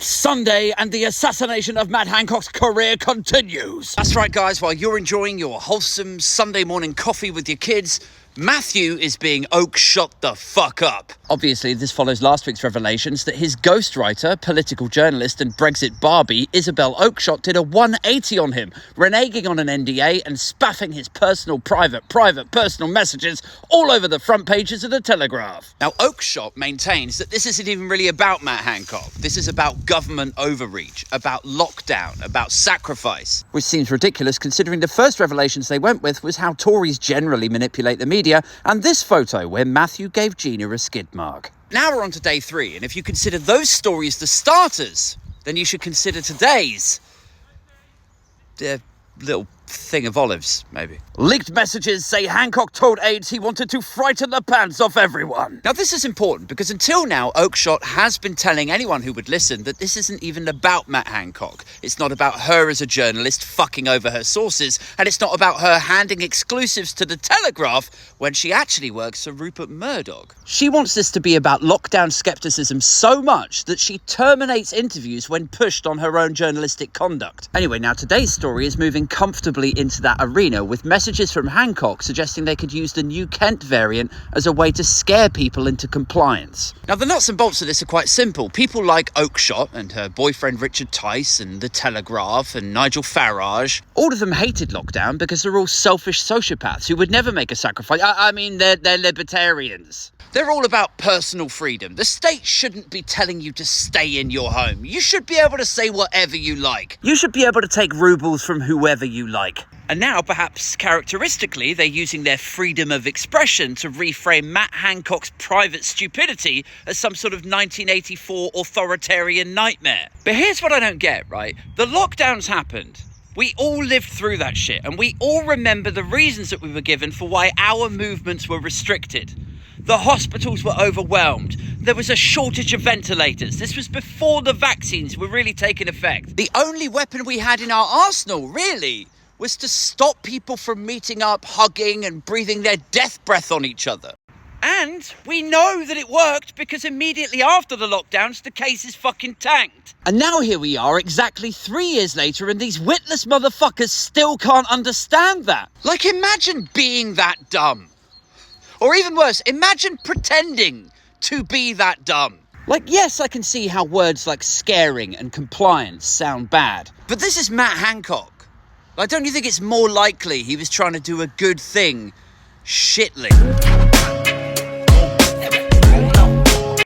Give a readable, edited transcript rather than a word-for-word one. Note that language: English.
Sunday, and the assassination of Matt Hancock's career continues. That's right, guys. While you're enjoying your wholesome Sunday morning coffee with your kids, Matthew is being oak-shot the fuck up. Obviously, this follows last week's revelations that his ghostwriter, political journalist and Brexit Barbie, Isabel Oakeshott, did a 180 on him, reneging on an NDA and spaffing his personal messages all over the front pages of the Telegraph. Now, Oakeshott maintains that this isn't even really about Matt Hancock. This is about government overreach, about lockdown, about sacrifice. Which seems ridiculous considering the first revelations they went with was how Tories generally manipulate the media, and this photo where Matthew gave Gina a skid mark. Now we're on to day 3, and if you consider those stories the starters, then you should consider today's little thing of olives, maybe. Leaked messages say Hancock told aides he wanted to frighten the pants off everyone. Now this is important because until now, Oakeshott has been telling anyone who would listen that this isn't even about Matt Hancock. It's not about her as a journalist fucking over her sources, and it's not about her handing exclusives to the Telegraph when she actually works for Rupert Murdoch. She wants this to be about lockdown skepticism so much that she terminates interviews when pushed on her own journalistic conduct. Anyway, now today's story is moving comfortably into that arena with messages from Hancock suggesting they could use the new Kent variant as a way to scare people into compliance. Now the nuts and bolts of this are quite simple. People like Oakeshott and her boyfriend Richard Tice and the Telegraph and Nigel Farage, all of them hated lockdown because they're all selfish sociopaths who would never make a sacrifice. I mean, they're libertarians. They're all about personal freedom. The state shouldn't be telling you to stay in your home. You should be able to say whatever you like. You should be able to take rubles from whoever you like. And now, perhaps characteristically, they're using their freedom of expression to reframe Matt Hancock's private stupidity as some sort of 1984 authoritarian nightmare. But here's what I don't get, right? The lockdowns happened. We all lived through that shit, and we all remember the reasons that we were given for why our movements were restricted. The hospitals were overwhelmed. There was a shortage of ventilators. This was before the vaccines were really taking effect. The only weapon we had in our arsenal, really, was to stop people from meeting up, hugging and breathing their death breath on each other. And we know that it worked because immediately after the lockdowns, the cases fucking tanked. And now here we are exactly 3 years later and these witless motherfuckers still can't understand that. Like, imagine being that dumb. Or even worse, imagine pretending to be that dumb. Like, yes, I can see how words like scaring and compliance sound bad. But this is Matt Hancock. Like, don't you think it's more likely he was trying to do a good thing shitly?